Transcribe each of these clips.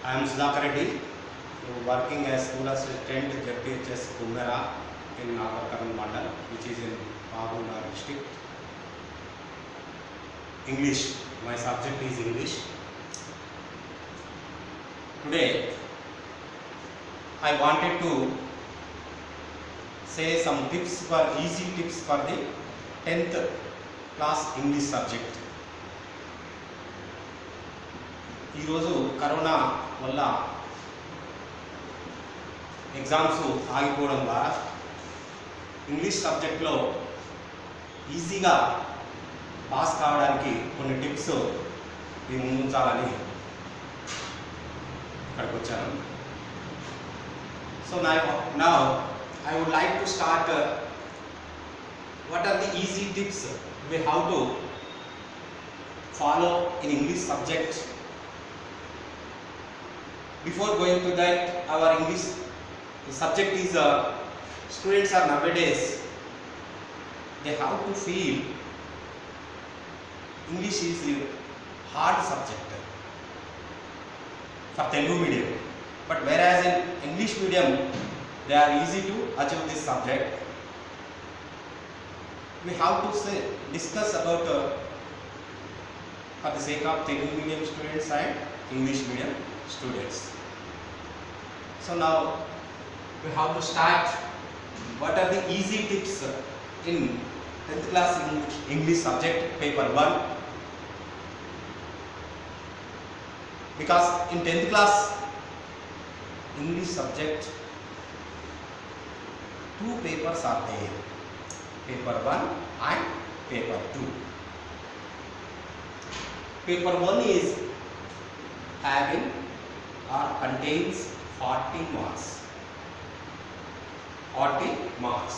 I am Sudhakar Reddy, working as school assistant JPHS Kumera in Nagarkarnal Mandal, which is in Mahabubnagar district. English, my subject is English. Today, I wanted to say some tips for easy tips for the 10th class English subject. ఈరోజు corona వల్ల exams ఆగిపోవడం ద్వారా English సబ్జెక్ట్లో ఈజీగా pass కావడానికి కొన్ని tips మీ ముందుంచాలని ఇక్కడికి వచ్చాను. So now I would like to start what are the easy tips we have to follow in English subject. Before going to that, our English subject is students are nowadays they have to feel English is a hard subject for Telugu medium, but whereas in English medium they are easy to achieve this subject. We have to discuss about for the sake of Telugu medium students and English medium students. So now we have to start. What are the easy tips in 10th class English subject paper 1? Because in 10th class English subject 2 papers are there, paper 1 and paper 2. Paper 1 is having or contains 40 marks. 40 marks.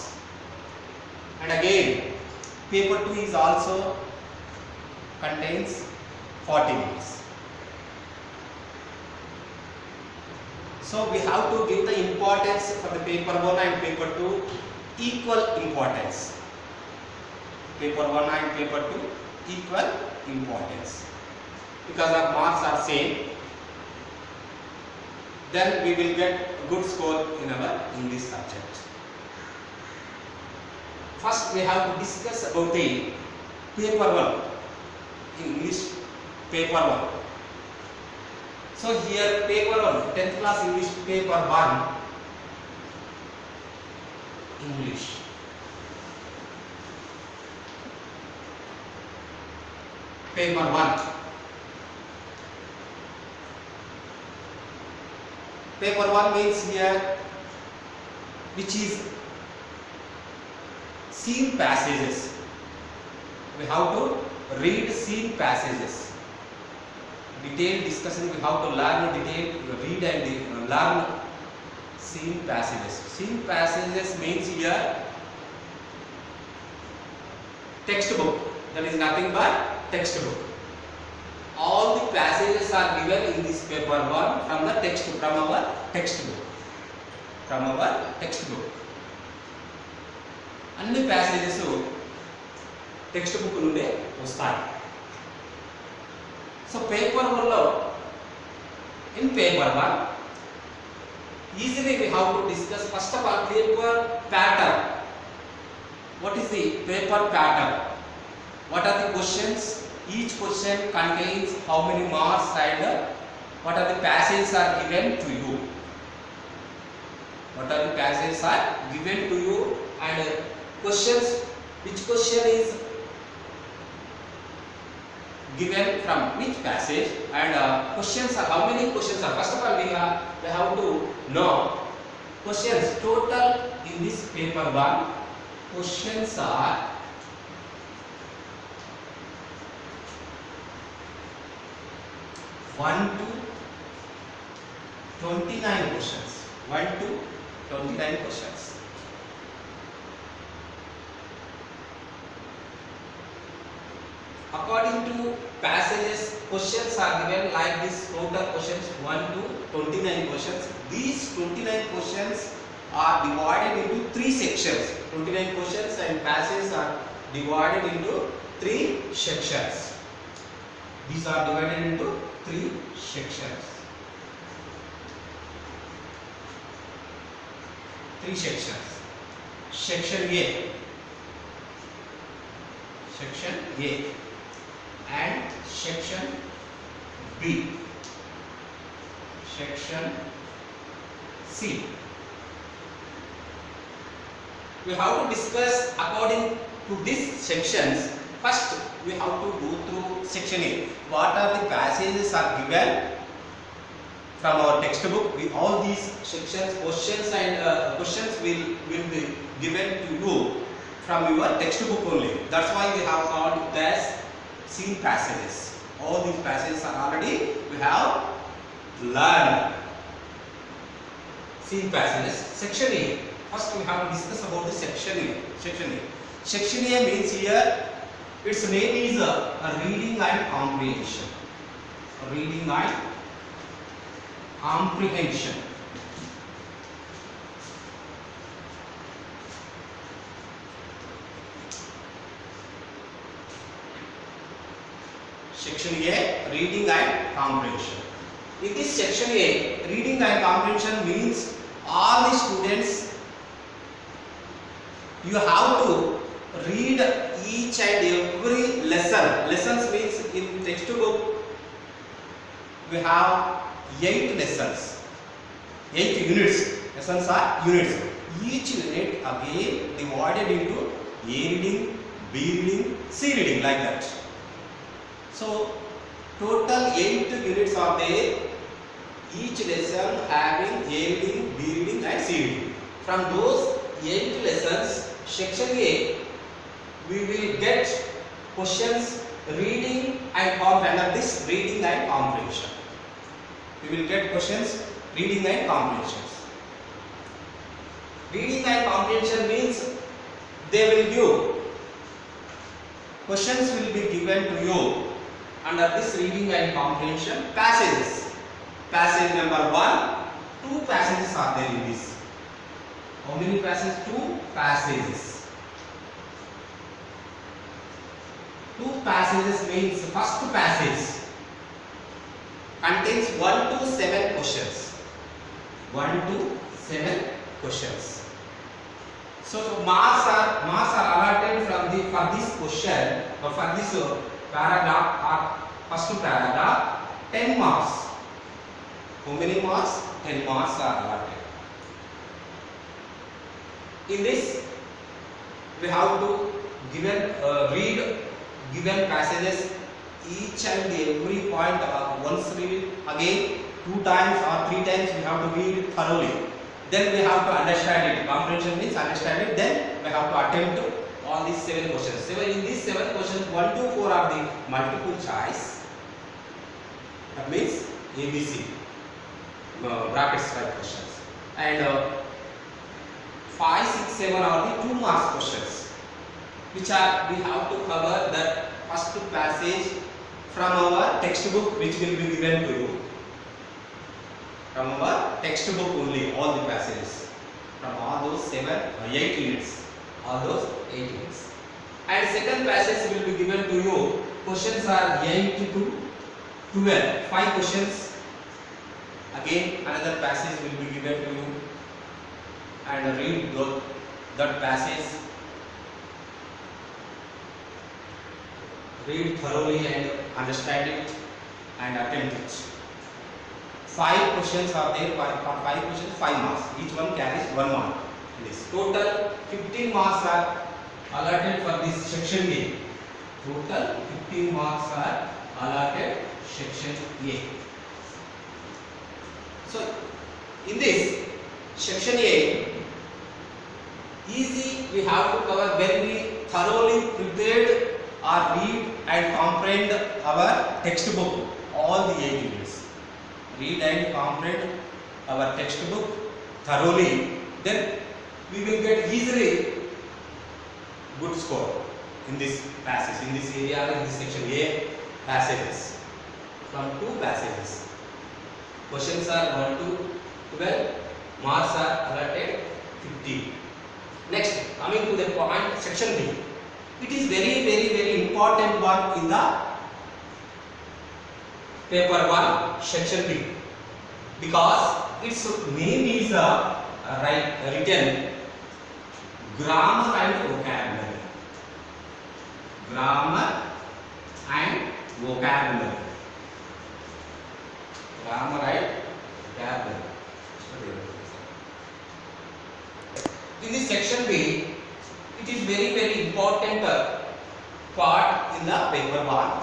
And again, paper 2 is also contains 40 marks. So we have to give the importance for the paper 1 and paper 2 equal importance. Paper 1 and paper 2 equal importance. Because our marks are same, then we will get a good score in our English subject. First we have to discuss about the paper 1, English paper 1. So here paper 1, 10th class English paper 1, English. Paper 1. Paper 1 means here which is scene passages. We have to read scene passages. Detailed discussion, we have to learn read and learn scene passages. Scene passages means here textbook. That is nothing but textbook. All the passages are given in this paper 1 from the text, from our textbook. From our textbook. అన్ని passages textbook నుండే వస్తాయి. So paper 1 లో in paper 1 easily we have to discuss first of all paper pattern. What is the paper pattern? What are the questions? Each question contains how many marks and what are the passages are given to you. What are the passages are given to you and questions, which question is given from which passage and questions are, how many questions are. First of all we have to know questions total in this paper 1. Questions are 1 to 29 questions. 1 to 29 questions. According to passages, questions are given like this. Total questions 1 to 29 questions. These 29 questions are divided into 3 sections. 29 questions and passages are divided into 3 sections. These are divided into 3 sections. three sections. Section A, and section B, section C. We have to discuss according to these sections. First, we have to go through section A. What are the passages are given from our textbook? With all these sections, questions and questions will be given to you from your textbook only. That's why we have called it as seen passages. All these passages are already we have learned. Seen passages. Section A. First, we have to discuss about the section A. Section A means here its name is a reading and comprehension. Reading and comprehension. Section A, reading and comprehension. In this section A, reading and comprehension means all the students, you have to read each and every lesson. Lessons means in textbook we have 8 lessons, 8 units. Lessons are units. Each unit again divided into A reading, B reading, C reading, like that. So total 8 units are there. Each lesson having A reading, B reading and C reading. From those 8 lessons, section A, we will get questions reading and comprehension. This reading and comprehension. We will get questions reading and comprehension. Reading and comprehension means they will give questions will be given to you under this reading and comprehension passages. Passage number 1, 2 passages are there in this. How many passages? 2 passages. 2 passages means first passage contains 1 to 7 questions. 1 to 7 questions. So marks are allotted for this question or for this paragraph or first paragraph 10 marks. How many marks? 10 marks are allotted. In this, we have to read given passages each and every point once read, again 2 times or 3 times we have to read thoroughly. Then we have to understand it. Comprehension means understand it. Then we have to attempt all these 7 questions. In these 7 questions, 1 to 4 are the multiple choice. That means ABC. Brackets type questions, and 5, 6, 7 are the 2 marks questions, which are we have to cover that first passage from our textbook, which will be given to you from our textbook only. All the passages from all those 8 units, all those 8 units, and second passage will be given to you. Questions are 8 to 12, 5 questions. Again another passage will be given to you and read that passage, read thoroughly and understand it and attempt it. 5 questions are there, 5 questions, 5 marks. Each one carries 1 mark. This total 15 marks are allotted for this section A. Total 15 marks are allotted section A. So in this section A, easy we have to cover when we thoroughly prepared or read and comprehend our textbook, all the 8 units. Read and comprehend our textbook thoroughly, then we will get easily good score in this passage, in this area, in this section A passages. From 2 passages. Questions are 1 to 12, marks are allotted 50. Next, coming to the point, section B. It is very important one in the paper 1, section B, because its name is written grammar and vocabulary. Grammar and vocabulary. Grammar and vocabulary. In this section B, it is very important part in the paper 1.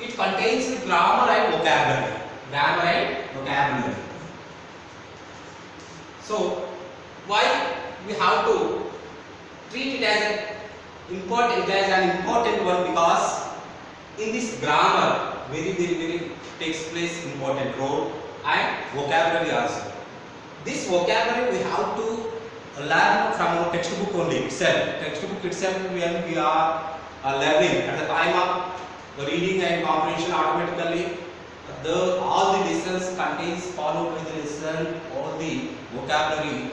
It contains the grammar and vocabulary. Grammar and vocabulary. So, why we have to treat it as an important one? Because in this grammar, very takes place important role, and vocabulary also. This vocabulary we have to learn from our textbook only itself. Textbook itself when we are learning at the time of reading and comprehension automatically. All the lessons contains followed by the lesson, all the vocabulary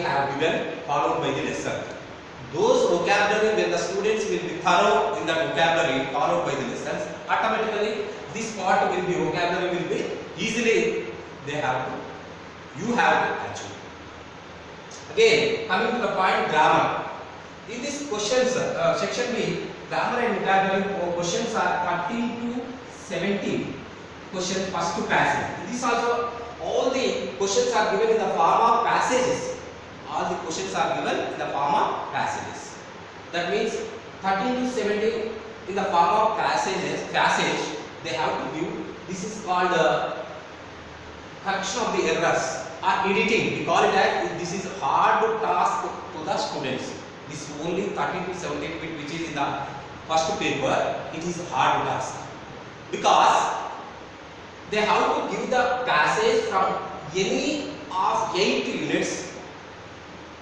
have given followed by the lesson. Those vocabulary, when the students will be thorough in the vocabulary followed by the lessons, automatically this part will be vocabulary will be easily you have to achieve. Again, coming to the point grammar. In this questions section B, grammar and vocabulary questions are 13 to 17 questions first to passage. This also, all the questions are given in the form of passages. All the questions are given in the form of passages. That means 13 to 17 in the form of passage they have to give. This is called correction of the errors or editing. We call it as this is hard task to the students. This only 13 to 17 bit which is in the first paper, it is hard task. Because they have to give the passage from any of 8 units,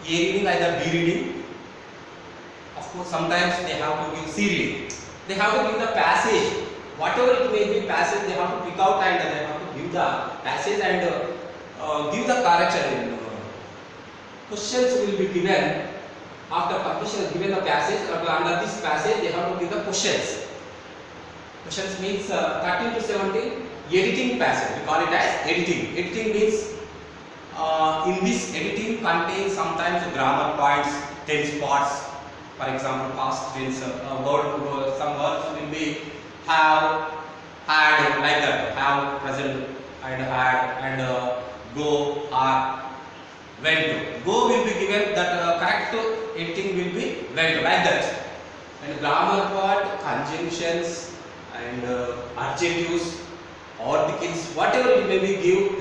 A reading either B reading. Of course, sometimes they have to give C reading. They have to give the passage, whatever it may be passage, they have to pick out and they have to give the passage and give the correction. Questions will be given after completion, given the passage. Under this passage, they have to give the questions. Questions means 13 to 17 editing passage. We call it as editing. Editing means in this editing contains sometimes grammar points, tense parts. For example, past tense some words will be have, had, like that. Have, present, and had, and go, are, went. Go will be given that correct editing will be went, like that. And grammar part, conjunctions and adjectives, articles, whatever it may be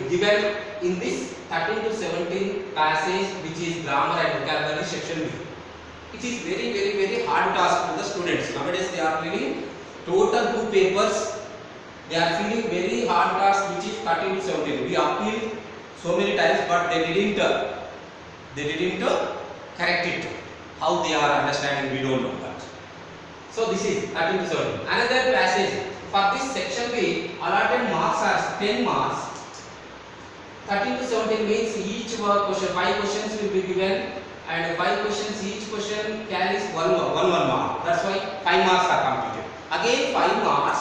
given in this 13 to 17 passage, which is grammar and vocabulary section B. It is very hard task to the students. Nowadays they are feeling total 2 papers. They are feeling very hard task, which is 13 to 17. We appealed so many times, but they didn't correct it. How they are understanding, we don't know that. So this is 13 to 17. Another passage for this section B, allotted marks are 10 marks. 13 to 17 means each question, 5 questions will be given, and 5 questions, each question carries one mark. That's why 5 marks are completed. Again 5 marks,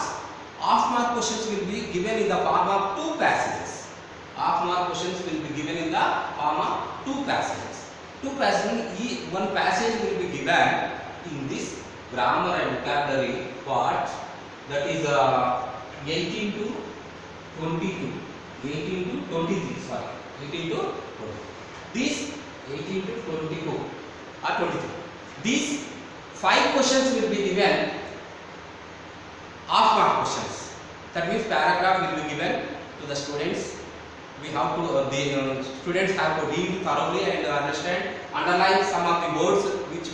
half mark questions will be given in the form of 2 passages. Half mark questions will be given in the form of 2 passages. 2 passages, one passage will be given in this grammar and vocabulary part, that is 18 to 22. 18 to 23, sorry, 18 to 20. These 18 to 22 or 23. These 5 questions will be given half mark questions. That means paragraph will be given to the students. We have to, the students have to read thoroughly and understand, underline some of the words which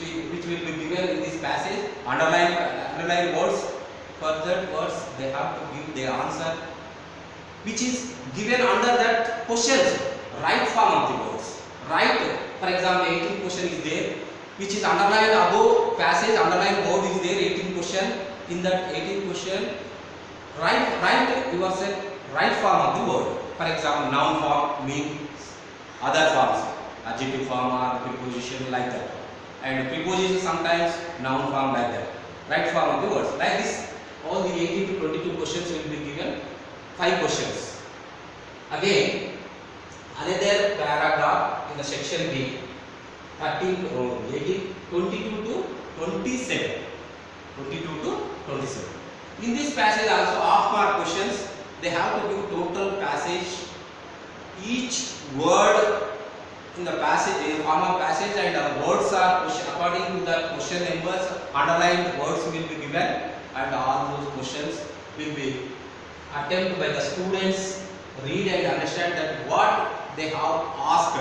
will be given in this passage. Underline words. Further words they have to give their answer, which is given under that questions, right form of the words. Right, for example, 18 question is there, which is underlined above passage, underlined word is there, 18 question. In that 18 question, write yourself right form of the word. For example, noun form means other forms, adjective form or preposition, like that. And preposition sometimes noun form, like that. Right form of the words. Like this, all the 18 to 22 questions will be given 5 questions. Again, another paragraph in the section B, 13, 18, 22 to 27. 22 to 27. In this passage also half mark questions, they have to give total passage, each word in the passage, in the form of passage, and words are according to the question numbers, underlined words will be given, and all those questions will be attempted by the students, read and understand that what they have asked,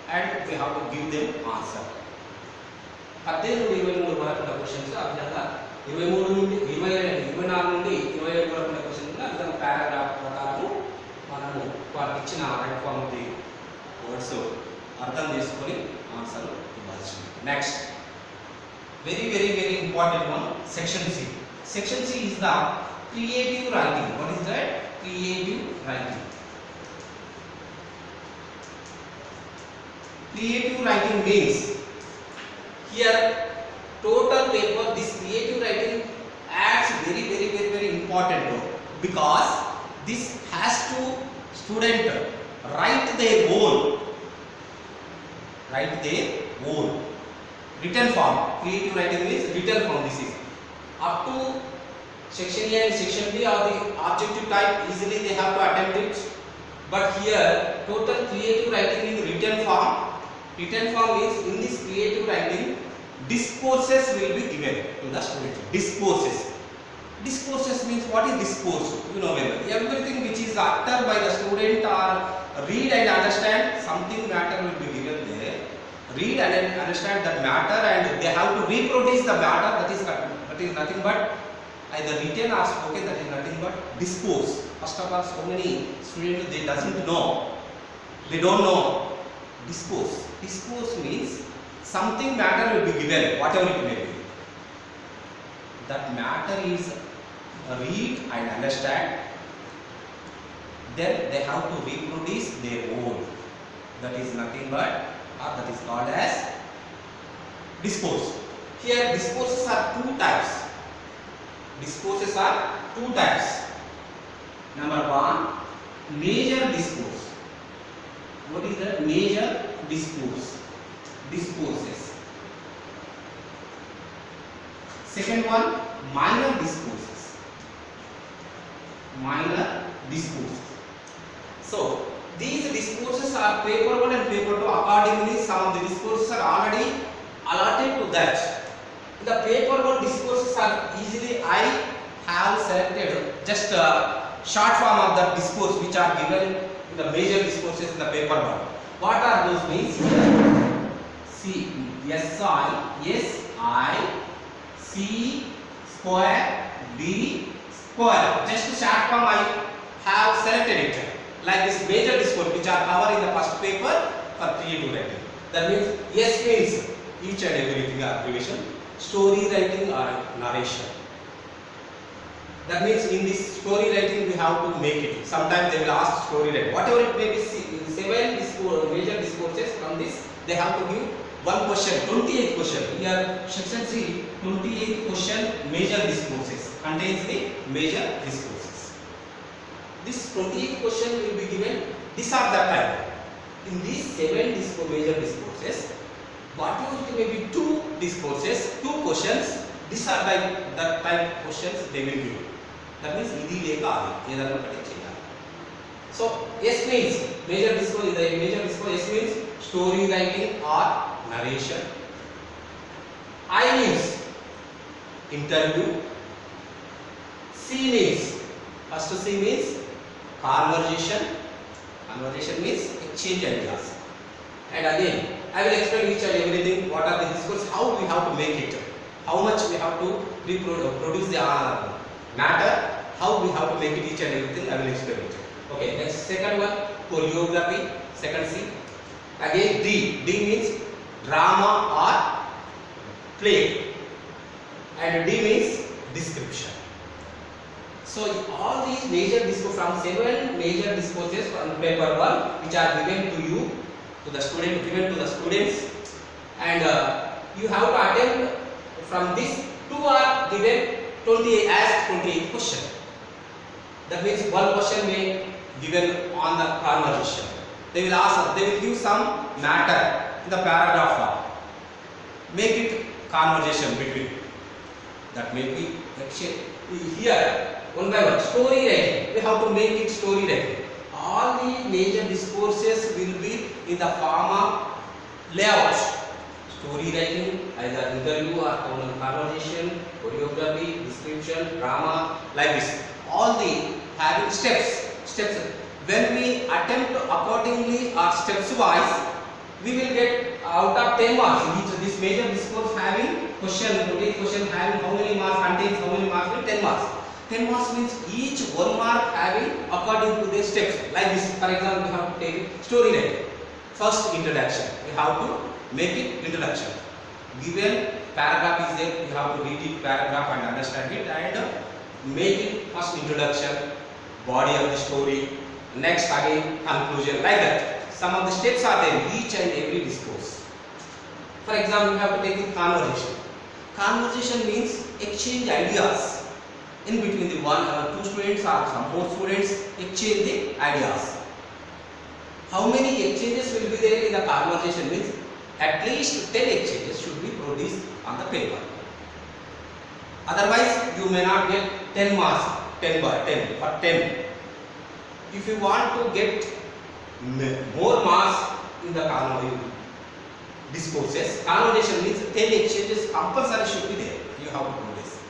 and we have to give them answer. 18 నుండి 23 వరకు ఉన్న questions ఆ విధంగా 23 నుండి 24 నుండి 27 వరకు ఉన్న questions ఆ విధంగా పారాగ్రాఫ్ ప్రకారం మనము వారికి ఇచ్చిన right form of the words అర్థం చేసుకొని ఆన్సర్ ఇవ్వాల్సి. Next very important one, section C. Section C is the creative writing. What is that? Creative writing. Creative writing means here total paper, this creative writing adds very important role, because this has to student write their own written form. Creative writing means written form. This is up to section A and section B are the objective type, easily they have to attempt it, but here total creative writing in written form. Written form means in this creative writing discourses will be given to the student. Discourses means, what is discourse? You know well, everything which is uttered by the student or read and understand something matter will be given there. Read and understand that matter, and they have to reproduce the matter. That is nothing but either written or spoken. That is nothing but discourse. First of all, so many students they don't know discourse. Discourse means something matter will be given, whatever it may be. That matter is read and understand, then they have to reproduce their own. That is nothing but, or that is called as discourse. Here discourses are two types. Number one, major discourse. What is the major discourse? Discourses. Second one, minor discourses. So these discourses are paper 1 and paper 2. Accordingly, some of the discourses are already allotted to that. The paper 1 discourses are easily, I have selected just a short form of the discourse which are given in the major discourses in the paper 1. What are those means? C square D square. Just to short form I have selected it. Like this major discourse which are covered in the first paper for creative writing. That means S means each and everything abbreviation. Story writing or narration. That means in this story writing we have to make it. Sometimes they will ask story writing. Whatever it may be, 7 major discourses from this, they have to give one question, 28th question. Here section 3, 28th question, major discourses, contains the major discourses. This 28th question will be given. These are the type. In these 7 major discourses, whatever it may be 2 discourses, 2 questions. These are like the type questions they will give. That means idi lega adi edana okati cheyali. So S means major discourse. The major discourse S means story writing or narration. I means interview. C means, first C means conversation. Conversation means exchange ideas. And again I will explain each and everything. What are the discourse? How we have to make it? How much we have to produce the matter? How we have to make it? Each and everything I will explain it. Okay. Next, second one, choreography. Second C. Again D means drama or play, and D means description. So all these major discourses, from 7 major discourses from paper 1 which are given to you, to the students, and you have to attempt from this. 2 are given 28 question. That means one question may given on the conversation, They will ask, they will give some matter in the paragraph form. Make it conversation between. That may be exchange. Here, one by one, story writing. We have to make it story writing. All the major discourses will be in the form of layout. Story writing, either interview or conversation, choreography, description, drama, like this. All the having steps. When we attempt accordingly or steps wise, we will get out of 10 marks. Each this major discourse having question, today's question having how many marks, contains how many marks, will 10 marks. 10 marks means each 1 mark having according to the steps. Like this, for example, we have to take story writing. First introduction, we have to make it introduction. Given paragraph is there, we have to read it paragraph and understand it and make it first introduction, body of the story, next again conclusion, like that. Some of the steps are there in each and every discourse. For example, we have to take the conversation. Conversation means exchange ideas in between the one or two students or some more students, exchange the ideas. How many exchanges will be there in the conversation means at least 10 exchanges should be produced on the paper. Otherwise, you may not get 10 marks, 10 by 10 for 10. If you want to get more marks in the discourses, conversation means 10 exchanges compulsory should be there. You have to do this.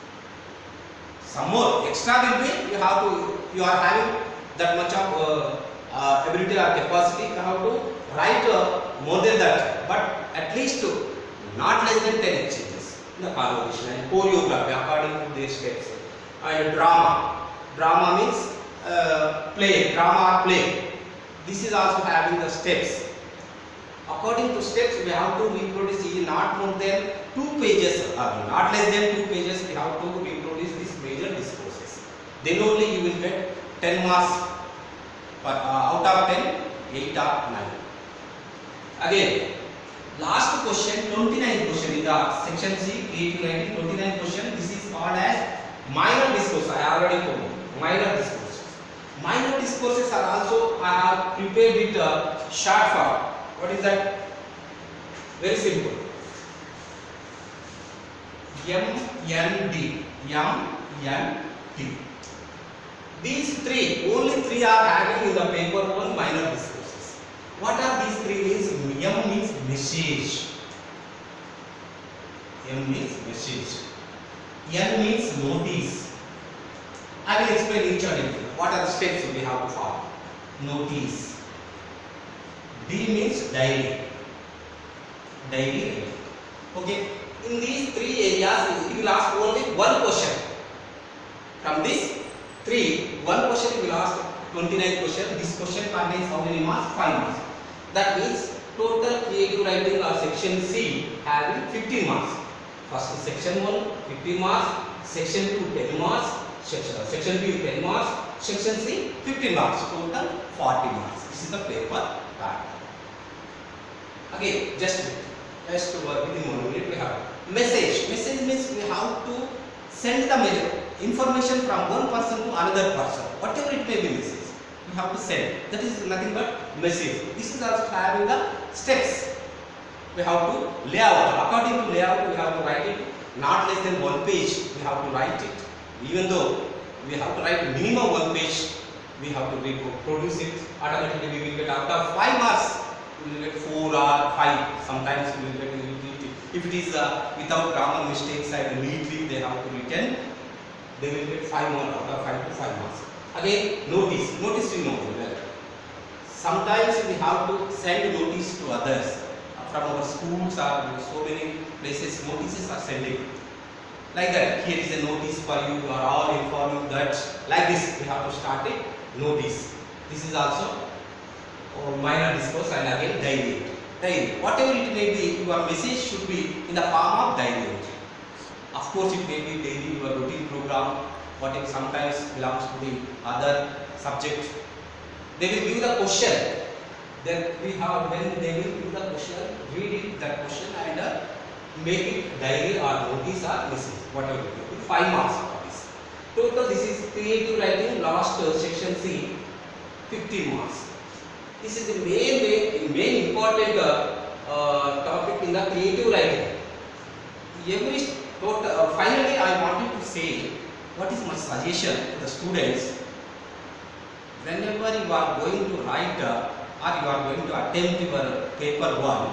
Some more extra will be, you are having that much of ability or capacity, you have to write more than that, but at least not less than 10 exchanges in the conversation. And choreography according to their steps. And drama means play, drama or play. This is also having the steps. According to steps, we have to reproduce not more than 2 pages, not less than 2 pages. We have to reproduce these major discourses. Then only you will get 10 marks. But out of 10, 8 or 9. Again, last question, 29th question in the section C, creative writing, 29th question. This is called as minor discourse. I already told you, minor discourses. Minor discourses are also, I have prepared it short form. What is that? Very simple. MND. These three, only 3 are having in the paper on minor discourses. What are these 3 means? M means message. M means message. N means notice. I will explain each and every. What are the steps we have to follow? Notice. D means diary. Diary. Okay. In these 3 areas, you will ask only one question. From this 3, one question you will ask 29th question. This question contains how many marks? 5 marks. That means total creative writing or section C having 15 marks. First section 1, 15 marks. Section 2, 10 marks. Section B, 10 marks. Section C, 15 marks. Total 40 marks. This is the paper pattern. Again, just work within 1 minute we have message. Message means we have to send the information from one person to another person. Whatever it may be message, we have to send. That is nothing but message. This is also having the steps. We have to layout. According to layout, we have to write it not less than 1 page. We have to write it. Even though we have to write minimum 1 page, we have to reproduce it. Automatically we will get out of 5 marks. We will get 4 or 5. Sometimes we will get if it is without grammar mistakes and neatly they have to written, they will get 5 more out of 5 to 5 marks. Again, notice. Notice you know well. Sometimes we have to send notice to others. From our schools or so many places, notices are sending. Like that, here is a notice for you. You are all informed that. Like this, we have to start it. Notice. This is also minor discourse and again diary. Diary. Whatever it may be, your message should be in the form of diary. Of course, it may be daily your routine program. What it sometimes belongs to the other subject. They will give the question. Then we have when they will give the question, read it that question and make it diary or notice or message. Whatever it may be. 5 marks for this. Total this is creative writing last section C, 15 marks. This is the main important topic in the creative writing. Finally, I wanted to say what is my suggestion to the students. Whenever you are going to write or you are going to attempt your paper 1,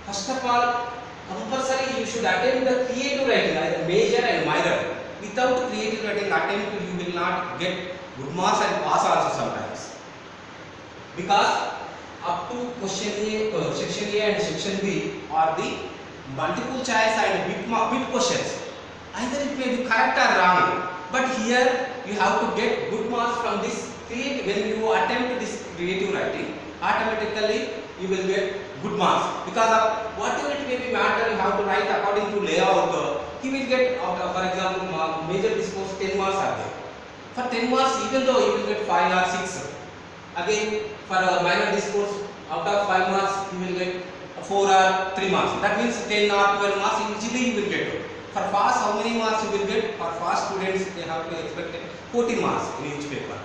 first of all, compulsory you should attempt the creative writing, either major and minor. Without creative writing attempt, you will not get good marks and pass also sometimes. Because up to question A, section A and section B are the multiple choice and bit questions. Either it may be correct or wrong, but here you have to get good marks from this creative. When you attempt this creative writing, automatically you will get good marks, because of whatever it may be matter you have to write according to layout. You will get out of, for example, major discourse 10 marks are there. For 10 marks, even though you will get 5 or 6. Again, for minor discourse, out of 5 marks you will get 4 or 3 marks. That means 10 or 12 marks easily you will get. For fast, how many marks you will get? For fast students, they have to expect 14 marks in each paper.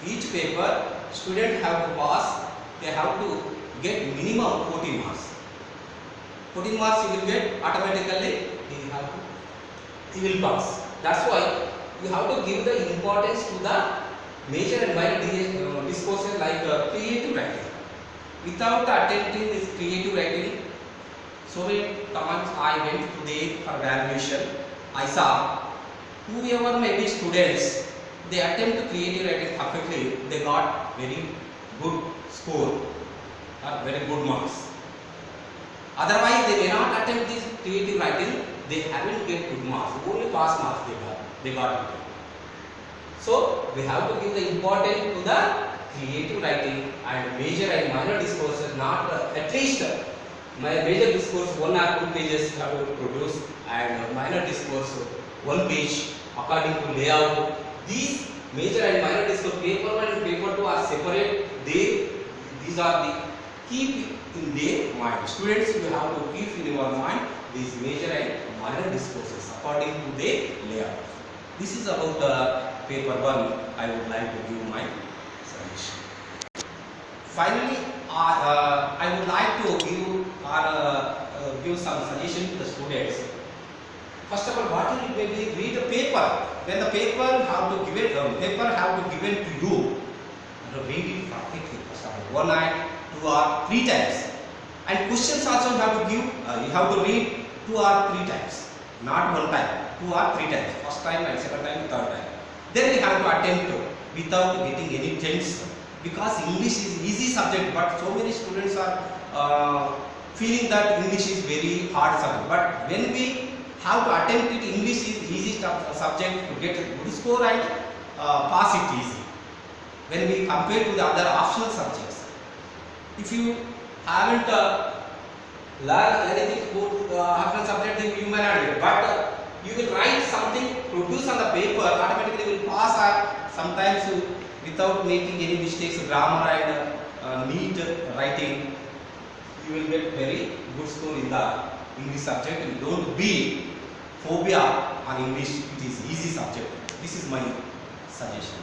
Each paper, student have to pass. They have to get minimum 14 marks. 14 marks you will get automatically. He will pass. That's why you have to give the importance to the major and minor discourses like creative writing. Without attempting this creative writing, so many times I went today for evaluation. I saw whoever may be students, they attempt creative writing perfectly. They got very good score or very good marks. Otherwise, they may not attempt this creative writing. They haven't get good marks. Only pass marks they got it. So we have to give the importance to the creative writing and major and minor discourses. Not at least my major discourse 1 or 2 pages have to produce, and minor discourse 1 page according to layout. These major and minor discourse paper 1 and paper 2 are separate. These are the keep in their mind. Students, you have to keep in your mind these major and minor discourses according to their layout. This is about the paper 1. I would like to give my suggestion. Finally, I would like to give some suggestion to the students. First of all, what will it be? Read the paper. When the paper have to give it, given to you, read it perfectly. First of all, 1 night, 2 or 3 times. And questions also you have to give. You have to read 2 or 3 times, not 1 time. 2 or 3 times. First time and second time, third time. Then we have to attempt without getting any tense, because English is easy subject, but so many students are feeling that English is very hard subject. But when we have to attempt it, English is easy subject to get a good score and pass it easy. When we compare to the other optional subjects, if you haven't learned anything about optional subject, then you may not get. But you will write something, produce on the paper, automatically will pass, or sometimes without making any mistakes, grammar and neat writing, you will get very good score in the English subject. And don't be phobia on English, it is easy subject. This is my suggestion.